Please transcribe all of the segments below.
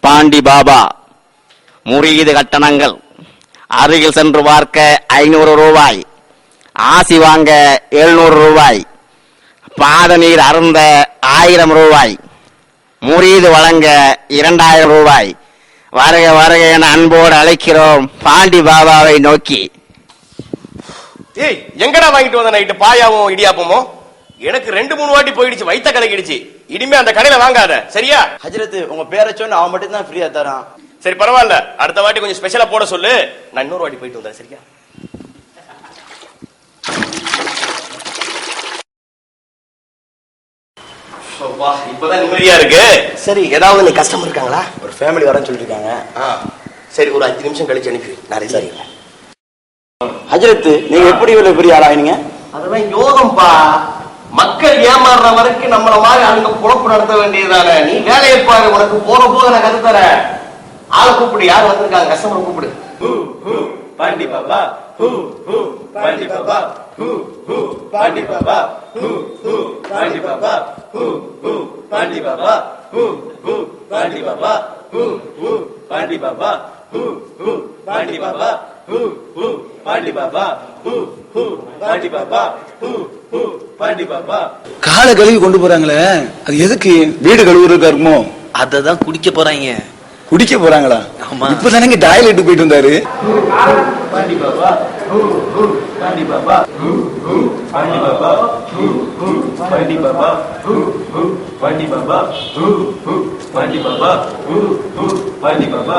பாண்டி பாபா முறியீடு கட்டணங்கள் அருகில் சென்று பார்க்க 500 ரூபாய், ஆசி வாங்க 700 ரூபாய், பாத நீர் அருந்த 1000 ரூபாய், முறியீடு வழங்க 2000 ரூபாய். வருக வருக என அன்போடு அழைக்கிறோம் பாண்டி பாபாவை நோக்கி. ஏய், எங்கடா வாங்கிட்டு வந்த நைட்டு பாயாவும் இடியாப்பமும்? எனக்கு 2-3 வாட்டி போயிடுச்சு, வயித்த கலக்கிடுச்சு. இனிமே அந்த கடையில வாங்காத, சரியா? ஹஜ்ரத், உங்க பேரை சொன்ன அவன் மட்டும் தான் ஃப்ரீயா தரான். சரி பரவாயில்ல, அடுத்த வாட்டி கொஞ்சம் ஸ்பெஷலா போட சொல்லு. நான் இன்னொரு வாட்டி போயிட்டு வந்தேன், சரியா? இப்பதான் நிம்மதியா இருக்கு. சரி, ஏதாவது நீ கஸ்டமர் இருக்காங்களா? ஒரு ஃபேமிலி வரேன்னு சொல்லிருக்காங்க. சரி, ஒரு 5 நிமிஷம் கழிச்சு அனுப்பி நான் ரெடி. ஹஜ்ரத், நீங்க எப்படி இவ்வளவு பெரிய ஆளாயினீங்க? அதெல்லாம் யோகம்பா. மக்கள் ஏமாறுற வரைக்கும் நம்மள மாதிரி ஆளுங்க பொழப்பு நடத்த வேண்டியதானே. நீ வேலையை பாரு, உனக்கு போக போக நான் கத்து தரேன். ஆளை கூப்பிடு, யார் வந்திருக்காங்க கஸ்டமர் கூப்பிடு. பாண்டி பாபா, பாண்டி பாபா, பாண்டி பாபா, பாண்டி பாபா, பாண்டி பாபா, பாண்டி பாபா, பாண்டி பாபா, பாண்டி பாபா, பாண்டி பாபா, பாண்டி பாபா, பாண்டி பாபா. காலை கழுவி கொண்டு போறாங்களே, அது எதுக்கு? வீடு கழுவுறதுக்கு இருக்குமோ? அததான் குடிக்க போறாங்க. குடிக்க போறாங்களா? இப்பதானங்க டாய்லெட் போயிட்டு வந்தாரு. பாண்டி பாபா, பாண்டி பாபா, பாண்டி பாபா, பாண்டி பாபா, பாண்டி பாபா, பாண்டி பாபா, பாண்டி பாபா.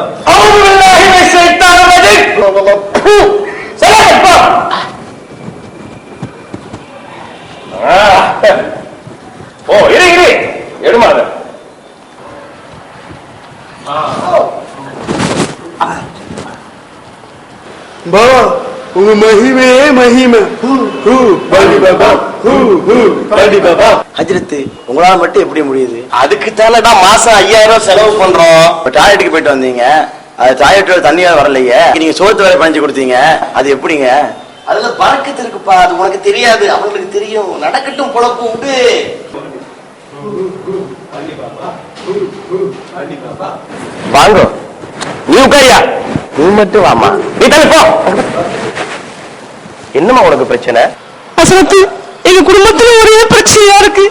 ஓ, இரு இரு, எடுமாத. உங்க மகிமே மகிமை. ஹஜ்ரத், உங்களால மட்டும் எப்படி முடியுது? அதுக்கு தானடா மாசம் 5000 செலவு பண்றோம். டாய்லெட்டுக்கு போயிட்டு வந்தீங்க, அது டாய்லெட்டோட தண்ணியா வரலையே. நீங்க சோத்து வேலை பணிச்சு கொடுத்தீங்க, அது எப்படிங்க? அதுல பறக்கத்து இருக்குப்பா, அது உனக்கு தெரியாது, அவங்களுக்கு தெரியும். நடக்கட்டும், பொழப்பு உண்டு. வாங்க, நீ உட்காரியா? நீ மட்டும் வாமா, நீ தள்ளி போ. என்னமா உனக்கு பிரச்சனை? அசரத்து, எங்க குடும்பத்துல ஒரே பிரச்சனையா இருக்கு.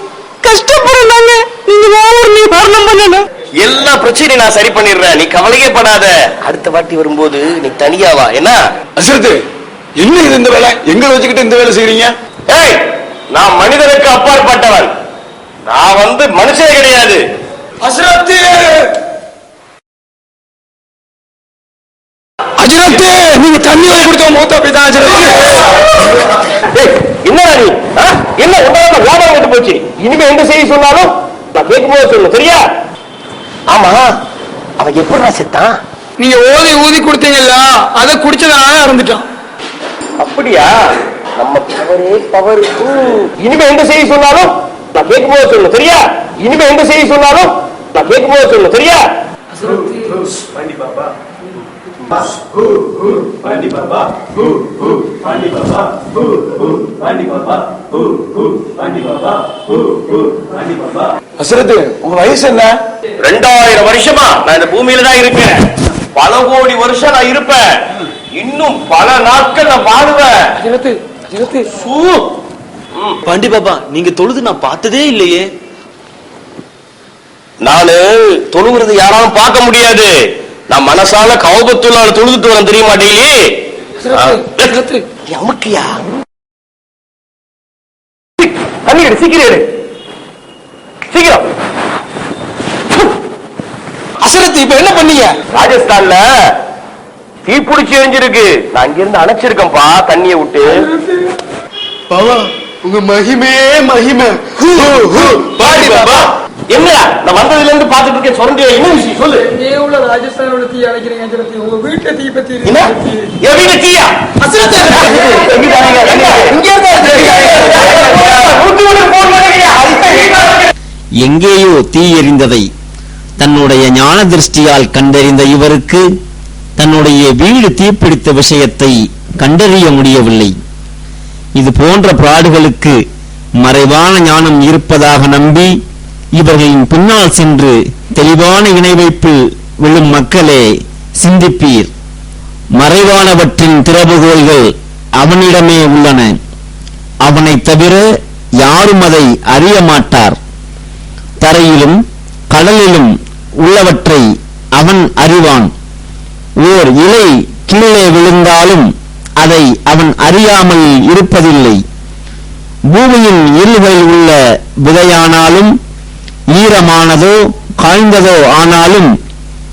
கஷ்டப்படுறாங்க, நீங்க நிவாரணம் பண்ணணும். எல்லா பிரச்சனையும் நான் சரி பண்ணிடுறேன், நீ கவலையே படாத. அடுத்த வாட்டி வரும்போது நீ தனியா வா, என்ன? அசரத்து, என்ன இது இந்த வேலை? எங்களை வச்சுக்கிட்டு இந்த வேலை செய்றீங்க? ஏய், நான் மனிதனுக்கு அப்பாற்பட்டவன். நான் மனுஷனே கிடையாது. அசரத்து, அஜரத்து, நீங்க தண்ணி வாங்கி கொடுத்த மூத்த அப்படிதான். அஜரத்து, என்னடா நீ? என்ன உண்டான வியாபாரம் விட்டு போச்சு? இனிமே எந்த செய்தி சொன்னாலும் நான் கேட்கும்போது சொல்லணும், சரியா? ஆமா, அவன் எப்படிடா செத்தான்? நீங்க ஊதி கொடுத்தீங்கல்ல, அதை குடிச்சதுனால இறந்துட்டான். அப்படியா? நம்ம பவரே பவர். இனிமே எந்த செய்தி சொன்னாலும் நான் கேட்கும்போது சொல்லணும், சரியா? இனிமே எந்த செய்தி சொன்னாலும் நான் கேட்கும்போது சொல்லணும், சரியா? பாண்டி பாபா, பாண்டி பாபா, பாண்டி பாபா, பாண்டி பாபா, பாண்டி பாபா, பாண்டி பாபா. அசரத்து, உங்க வயசு என்ன? 2000 வருஷமா நான் இந்த பூமியில தான் இருக்கேன். பல கோடி வருஷம் நான் இருப்பேன். இன்னும் பல நாட்கள் நான் வாழுவேன். பாண்டி பாபா, நீங்க தொழுது நான் பார்த்ததே இல்லையே. நானு தொழுகிறது யாராலும் பார்க்க முடியாது. நான் மனசால கௌபத்துள்ளால தொழுதுட்டு வரேன், தெரிய மாட்டேங்களே. அமுக்கியா தண்ணி சீக்கிரம் சீக்கிரம். அசரத்து, இப்ப என்ன பண்ணீங்க? ராஜஸ்தான்ல தீப்பிடிச்சு எரிஞ்சிருக்கு. நான் இங்கிருந்து அணைச்சிருக்கேன்ப்பா தண்ணியை விட்டு. பாபா, உங்க மகிமே மகிமை. பாடி பாபா. என்னடா நான் வந்ததுல இருந்து பாத்துட்டு இருக்கேன், சொல்றேன். என்ன விஷயம் சொல்லு. ராஜஸ்தானோட தீ அணைக்கிறீங்க. உங்க வீட்டை தீ பத்தி என் வீட்டு தீயா? எங்கேயோ தீ எரிந்ததை தன்னுடைய ஞான திருஷ்டியால் கண்டறிந்த இவருக்கு தன்னுடைய வீடு தீப்பிடித்த விஷயத்தை கண்டறிய முடியவில்லை. இது போன்ற பிராடுகளுக்கு மறைவான ஞானம் இருப்பதாக நம்பி இவர்களின் பின்னால் சென்று தெளிவான இணை வைப்பில் விழும் மக்களே சிந்திப்பீர். மறைவானவற்றின் திறவுகோல்கள் அவனிடமே உள்ளன. அவனைத் தவிர யாரும் அதை அறிய மாட்டார். தரையிலும் கடலிலும் உள்ளவற்றை அவன் அறிவான். ஓர் இலை கீழே விழுந்தாலும் அதை அவன் அறியாமல் இருப்பதில்லை. பூமியின் இருள்களில் உள்ள விதையானாலும் ஈரமானதோ காய்ந்ததோ ஆனாலும்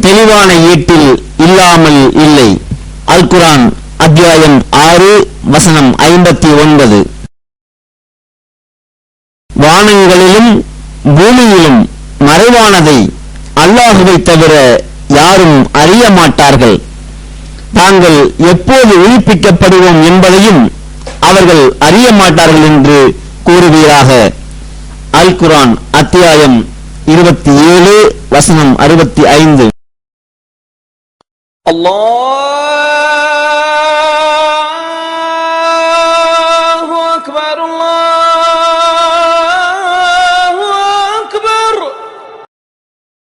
தெளிவான ஈட்டில் இல்லாமல் இல்லை. அல் குர்ஆன் அத்தியாயம் 6 வசனம் 59. வானங்களிலும் பூமியிலும் மறைவானதை அல்லாஹுவை தவிர யாரும் அறிய மாட்டார்கள். தாங்கள் எப்போது உயிர்ப்பிக்கப்படுவோம் என்பதையும் அவர்கள் அறிய மாட்டார்கள் என்று கூறுவீராக. அல் குர்ஆன் அத்தியாயம் 27 வசனம் 65. Allah